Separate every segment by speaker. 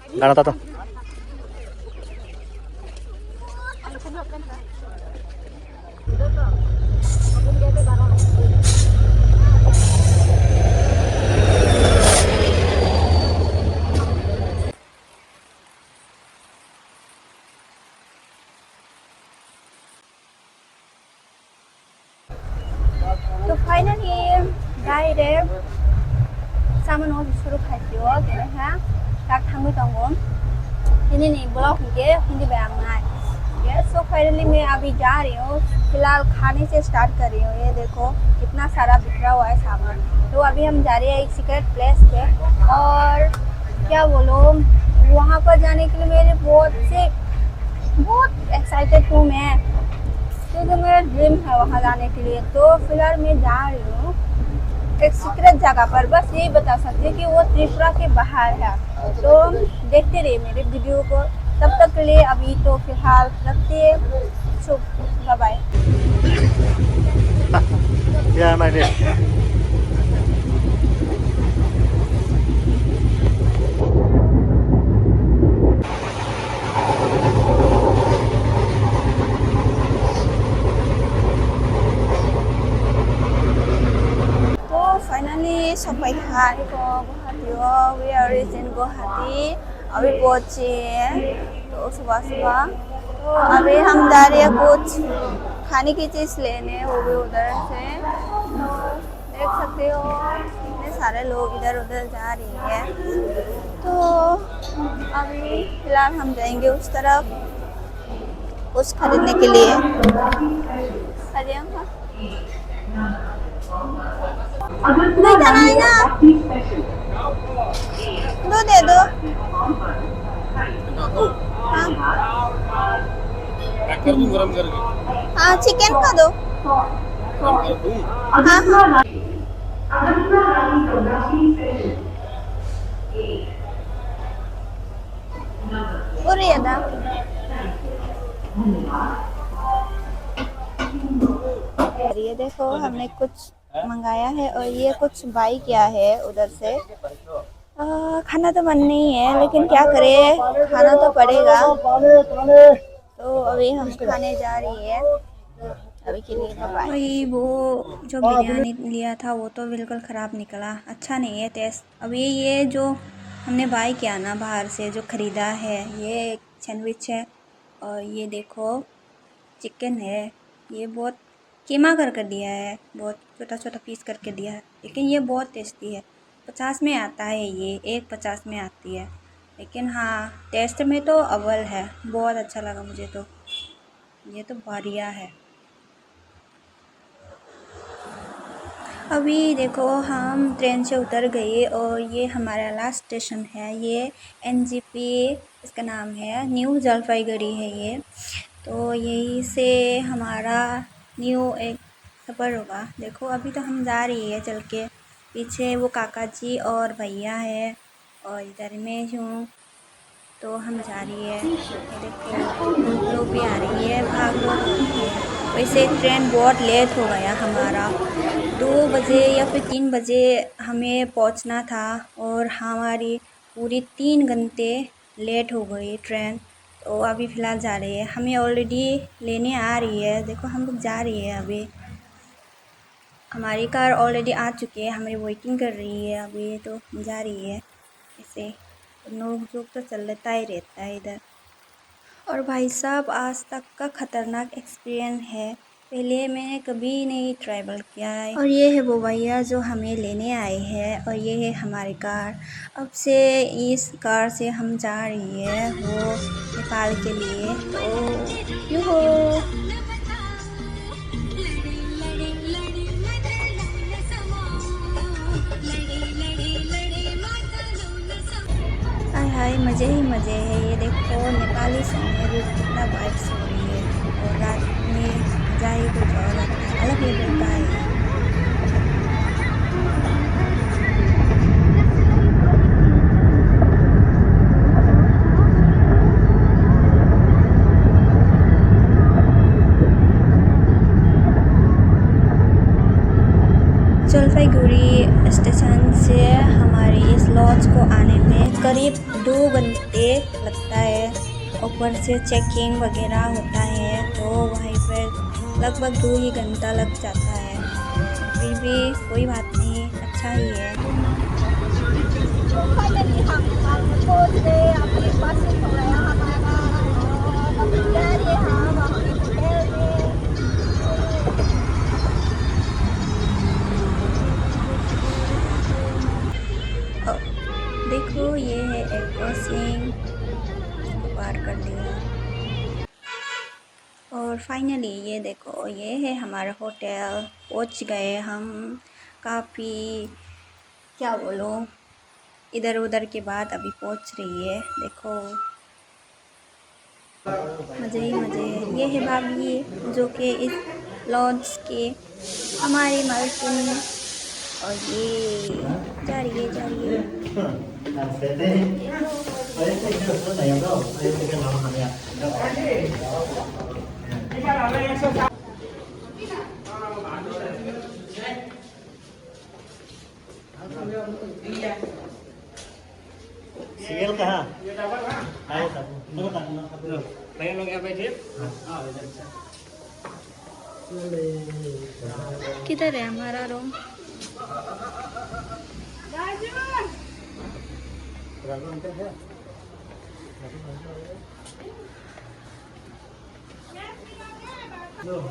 Speaker 1: गाना था तो
Speaker 2: तो फाइनली डाइरेक्ट सामान शुरू खाइयो क्या tak thang tong ini nih blog के हिंदी बयान में सो फाइनली मैं अभी जा रही हूँ फिलहाल खाने से स्टार्ट कर रही हूँ। ये देखो कितना सारा बिखरा हुआ है सामान। तो अभी हम जा रहे हैं एक सीक्रेट प्लेस पे और क्या बोलो वहाँ पर जाने के लिए मेरे बहुत एक्साइटेड हूँ मैं क्योंकि मेरा ड्रीम है वहाँ जाने के लिए। तो फिलहाल मैं जा रही हूँ एक सीक्रेट जगह पर, बस यही बता सकती हूँ कि वो त्रिपुरा के बाहर है। तो देखते रहिए मेरे वीडियो को, तब तक के लिए अभी तो फिलहाल रखते हैं। शुभ बाय।
Speaker 1: या my dear
Speaker 2: finally sampai hari को गुवाहाटी हो we are reach in Guwahati अभी पहुंचे हैं तो सुबह तो अभी हम जा रहे हैं कुछ खाने की चीज़ लेने, वो भी उधर से। तो देख सकते हो इतने सारे लोग इधर उधर जा रही है। तो अभी फिलहाल हम जाएंगे उस तरफ कुछ खरीदने के लिए। अरे दूध नहीं ना, दूध दे दो। हाँ चिकन का दो। हाँ हाँ और ये देखो हमने कुछ मंगाया है और ये कुछ बाई किया है उधर से। खाना तो मन नहीं है लेकिन क्या करें, खाना तो पड़ेगा। तो अभी हम खाने जा रही है अभी के लिए बाय। भाई वो जो बिरयानी लिया था वो तो बिल्कुल ख़राब निकला, अच्छा नहीं है टेस्ट। अभी ये जो हमने बाई किया ना बाहर से जो ख़रीदा है, ये सैंडविच है और ये देखो चिकन है। ये बहुत कीमा कर दिया है, बहुत छोटा छोटा पीस करके दिया है, लेकिन ये बहुत टेस्टी है। 50 में आता है, ये 1.50 में आती है, लेकिन हाँ टेस्ट में तो अव्वल है। बहुत अच्छा लगा मुझे तो, ये तो बढ़िया है। अभी देखो हम ट्रेन से उतर गए और ये हमारा लास्ट स्टेशन है। ये NGP इसका नाम है, न्यू जलपाईगुड़ी है ये। तो यहीं से हमारा न्यू एक सफ़र होगा। देखो अभी तो हम जा रही है चल के, पीछे वो काका जी और भैया है और इधर में हूँ। तो हम जा रही है, देखो लोग भी आ रही है, भाग लो। वैसे ट्रेन बहुत लेट हो गया हमारा, 2 बजे या फिर 3 बजे हमें पहुंचना था और हमारी पूरी 3 घंटे लेट हो गई ट्रेन। तो अभी फ़िलहाल जा रही है, हमें ऑलरेडी लेने आ रही है। देखो हम लोग जा रही है, अभी हमारी कार ऑलरेडी आ चुकी है, हमारी वेटिंग कर रही है अभी। तो जा रही है, ऐसे नोक झोंक तो चलता ही रहता है इधर। और भाई साहब आज तक का ख़तरनाक एक्सपीरियंस है, पहले मैंने कभी नहीं ट्रैवल किया है। और ये है वो भैया जो हमें लेने आए हैं और ये है हमारी कार। अब से इस कार से हम जा रही है वो नेपाल के लिए। तो यूँ हो हाय हाय मज़े ही मज़े है। ये देखो नेपाली सॉन्ग में भी कितना वाइब्स हो रही है और रात में मज़ा ही कुछ और अलग लेवल का है। जलपाईगुड़ी स्टेशन से हमारे इस लॉज को आने में करीब 2 घंटे लगता है। ऊपर से चेकिंग वगैरह होता है तो वहीं पर लगभग 2 ही घंटा लग जाता है। फिर भी कोई बात नहीं, अच्छा ही है।
Speaker 1: तो फाइनली हम पहुंच गए अपने बस हो गया हमारा और अभी जा रहे हैं हम अपने होटल में।
Speaker 2: ओ, देखो ये है एक क्रॉसिंग, इसको पार कर लिया। और फाइनली ये देखो ये है हमारा होटल, पहुंच गए हम। काफ़ी क्या बोलूँ, इधर उधर के बाद अभी पहुंच रही है। देखो मज़े ही मज़े है। ये है भाभी जो कि इस लॉन्च के हमारी मालकिन, और ये जा रही है।
Speaker 3: CL kah? Ayo tak. Tunggu tak.
Speaker 4: Pengen lo apa sih?
Speaker 2: किधर है हमारा room?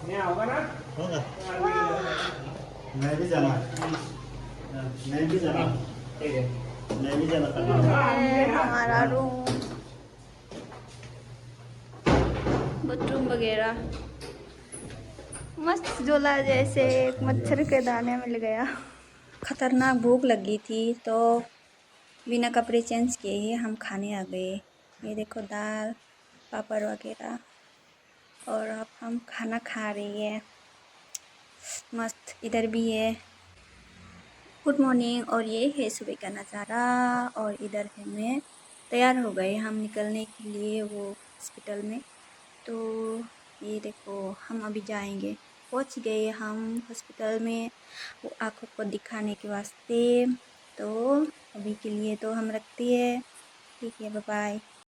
Speaker 4: Nghe không á?
Speaker 3: Không à? Này bây giờ là. Này bây giờ là. Này bây giờ là tận.
Speaker 2: है हमारा रूम, बाथरूम वगैरह मस्त झोला जैसे एक मच्छर के दाने मिल गया। खतरनाक भूख लगी थी तो बिना कपड़े चेंज किए ही हम खाने आ गए। ये देखो दाल पापड़ वगैरह, और अब हम खाना खा रही है मस्त। इधर भी है गुड मॉर्निंग, और ये है सुबह का नज़ारा। और इधर है मैं तैयार हो गए हम निकलने के लिए वो हॉस्पिटल में। तो ये देखो हम अभी जाएंगे, पहुंच गए हम हॉस्पिटल में वो आँखों को दिखाने के वास्ते। तो अभी के लिए तो हम रखते हैं, ठीक है, बाय बाय।